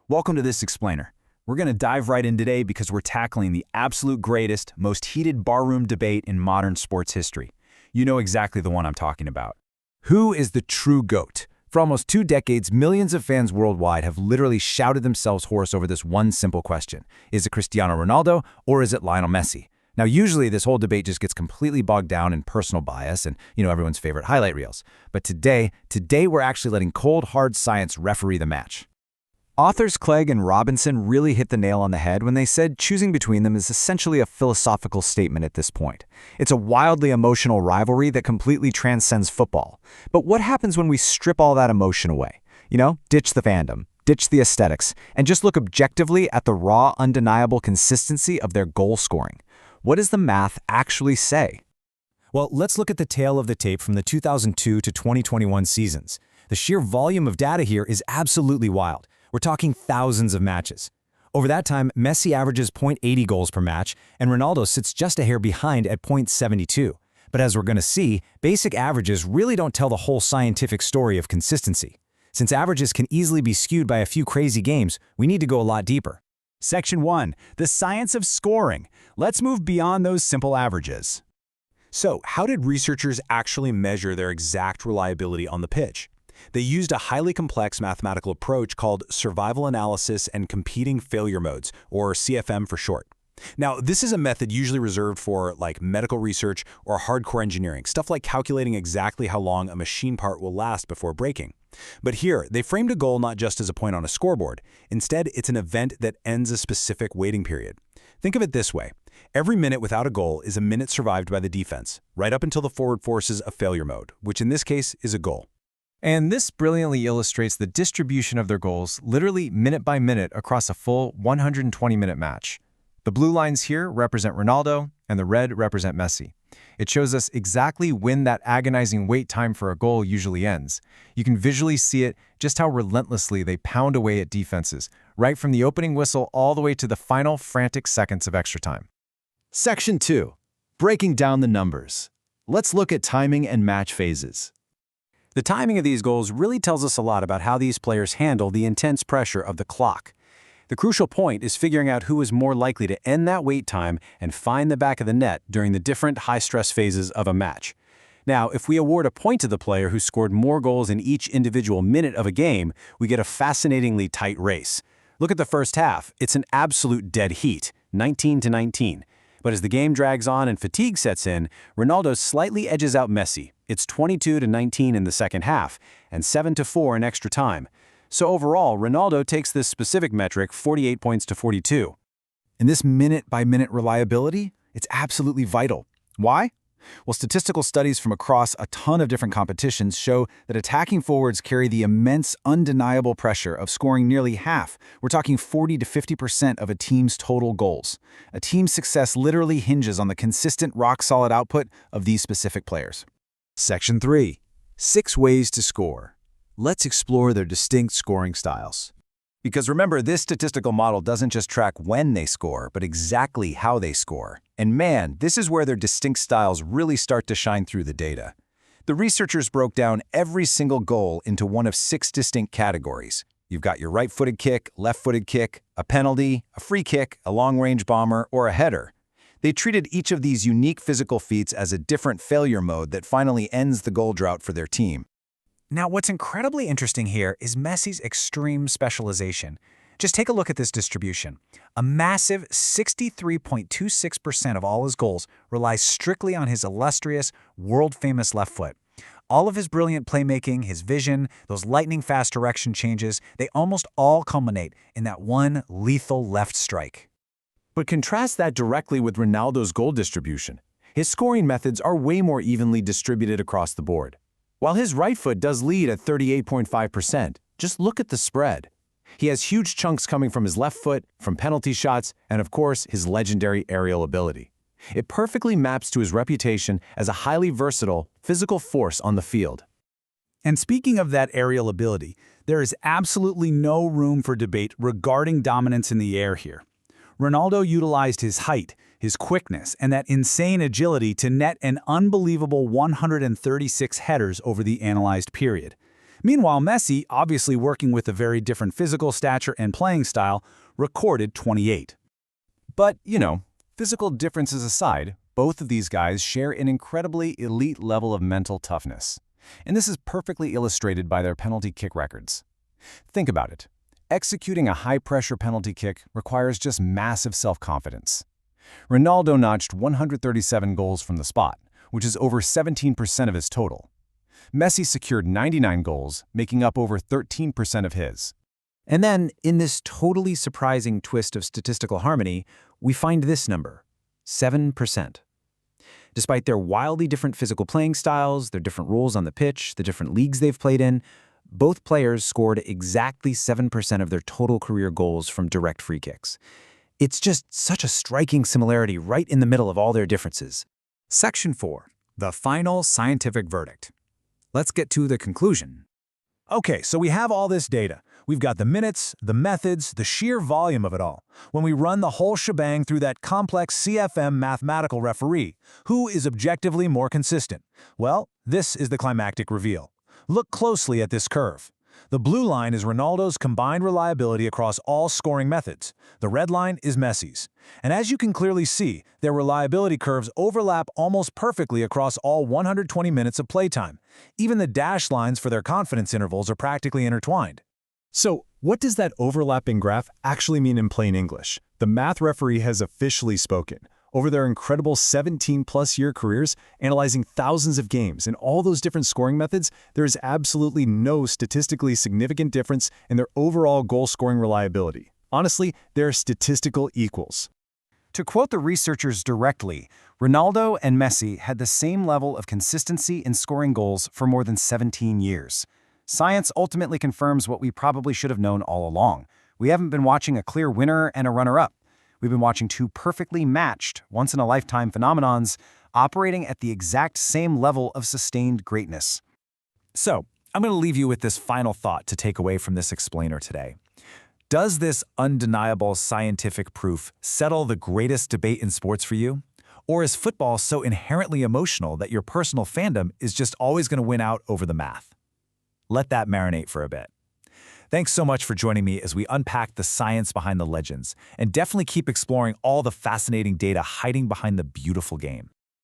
Welcome to this explainer. We're going to dive right in today because we're tackling the absolute greatest, most heated barroom debate in modern sports history. You know exactly the one I'm talking about. Who is the true GOAT? For almost 2 decades, millions of fans worldwide have literally shouted themselves hoarse over this one simple question. Is it Cristiano Ronaldo or is it Lionel Messi? Now, usually this whole debate just gets completely bogged down in personal bias and, everyone's favorite highlight reels. But today we're actually letting cold, hard science referee the match. Authors Clegg and Robinson really hit the nail on the head when they said choosing between them is essentially a philosophical statement at this point. It's a wildly emotional rivalry that completely transcends football. But what happens when we strip all that emotion away? Ditch the fandom, ditch the aesthetics, and just look objectively at the raw, undeniable consistency of their goal scoring. What does the math actually say? Well, let's look at the tail of the tape from the 2002 to 2021 seasons. The sheer volume of data here is absolutely wild. We're talking thousands of matches. Over that time, Messi averages 0.80 goals per match, and Ronaldo sits just a hair behind at 0.72. But as we're going to see, basic averages really don't tell the whole scientific story of consistency. Since averages can easily be skewed by a few crazy games, we need to go a lot deeper. Section 1. The science of scoring. Let's move beyond those simple averages. So, how did researchers actually measure their exact reliability on the pitch? They used a highly complex mathematical approach called survival analysis and competing failure modes, or CFM for short. Now, this is a method usually reserved for medical research or hardcore engineering, stuff like calculating exactly how long a machine part will last before breaking. But here, they framed a goal not just as a point on a scoreboard. Instead, it's an event that ends a specific waiting period. Think of it this way. Every minute without a goal is a minute survived by the defense, right up until the forward forces a failure mode, which in this case is a goal. And this brilliantly illustrates the distribution of their goals, literally minute by minute across a full 120-minute match. The blue lines here represent Ronaldo, and the red represent Messi. It shows us exactly when that agonizing wait time for a goal usually ends. You can visually see it, just how relentlessly they pound away at defenses, right from the opening whistle all the way to the final frantic seconds of extra time. Section 2. Breaking down the numbers. Let's look at timing and match phases. The timing of these goals really tells us a lot about how these players handle the intense pressure of the clock. The crucial point is figuring out who is more likely to end that wait time and find the back of the net during the different high-stress phases of a match. Now, if we award a point to the player who scored more goals in each individual minute of a game, we get a fascinatingly tight race. Look at the first half. It's an absolute dead heat, 19-19. But as the game drags on and fatigue sets in, Ronaldo slightly edges out Messi. It's 22-19 in the second half and 7-4 in extra time. So overall, Ronaldo takes this specific metric 48 points to 42. And this minute-by-minute reliability, it's absolutely vital. Why? Well, statistical studies from across a ton of different competitions show that attacking forwards carry the immense, undeniable pressure of scoring nearly half. We're talking 40-50% of a team's total goals. A team's success literally hinges on the consistent, rock-solid output of these specific players. Section 3. 6 ways to score. Let's explore their distinct scoring styles. Because remember, this statistical model doesn't just track when they score, but exactly how they score. And man, this is where their distinct styles really start to shine through the data. The researchers broke down every single goal into one of 6 distinct categories. You've got your right-footed kick, left-footed kick, a penalty, a free kick, a long-range bomber, or a header. They treated each of these unique physical feats as a different failure mode that finally ends the goal drought for their team. Now, what's incredibly interesting here is Messi's extreme specialization. Just take a look at this distribution. A massive 63.26% of all his goals relies strictly on his illustrious, world-famous left foot. All of his brilliant playmaking, his vision, those lightning-fast direction changes, they almost all culminate in that one lethal left strike. But contrast that directly with Ronaldo's goal distribution. His scoring methods are way more evenly distributed across the board. While his right foot does lead at 38.5%, just look at the spread. He has huge chunks coming from his left foot, from penalty shots, and of course, his legendary aerial ability. It perfectly maps to his reputation as a highly versatile, physical force on the field. And speaking of that aerial ability, there is absolutely no room for debate regarding dominance in the air here. Ronaldo utilized his height, his quickness, and that insane agility to net an unbelievable 136 headers over the analyzed period. Meanwhile, Messi, obviously working with a very different physical stature and playing style, recorded 28. But, physical differences aside, both of these guys share an incredibly elite level of mental toughness. And this is perfectly illustrated by their penalty kick records. Think about it. Executing a high-pressure penalty kick requires just massive self-confidence. Ronaldo notched 137 goals from the spot, which is over 17% of his total. Messi secured 99 goals, making up over 13% of his. And then, in this totally surprising twist of statistical harmony, we find this number, 7%. Despite their wildly different physical playing styles, their different roles on the pitch, the different leagues they've played in, both players scored exactly 7% of their total career goals from direct free kicks. It's just such a striking similarity right in the middle of all their differences. Section 4. The final scientific verdict. Let's get to the conclusion. Okay, so we have all this data. We've got the minutes, the methods, the sheer volume of it all. When we run the whole shebang through that complex CFM mathematical referee, who is objectively more consistent? Well, this is the climactic reveal. Look closely at this curve. The blue line is Ronaldo's combined reliability across all scoring methods. The red line is Messi's. And as you can clearly see, their reliability curves overlap almost perfectly across all 120 minutes of playtime. Even the dashed lines for their confidence intervals are practically intertwined. So, what does that overlapping graph actually mean in plain English? The math referee has officially spoken. Over their incredible 17-plus-year careers, analyzing thousands of games and all those different scoring methods, there is absolutely no statistically significant difference in their overall goal-scoring reliability. Honestly, they're statistical equals. To quote the researchers directly, Ronaldo and Messi had the same level of consistency in scoring goals for more than 17 years. Science ultimately confirms what we probably should have known all along. We haven't been watching a clear winner and a runner-up. We've been watching two perfectly matched, once-in-a-lifetime phenomenons operating at the exact same level of sustained greatness. So, I'm going to leave you with this final thought to take away from this explainer today. Does this undeniable scientific proof settle the greatest debate in sports for you? Or is football so inherently emotional that your personal fandom is just always going to win out over the math? Let that marinate for a bit. Thanks so much for joining me as we unpack the science behind the legends, and definitely keep exploring all the fascinating data hiding behind the beautiful game.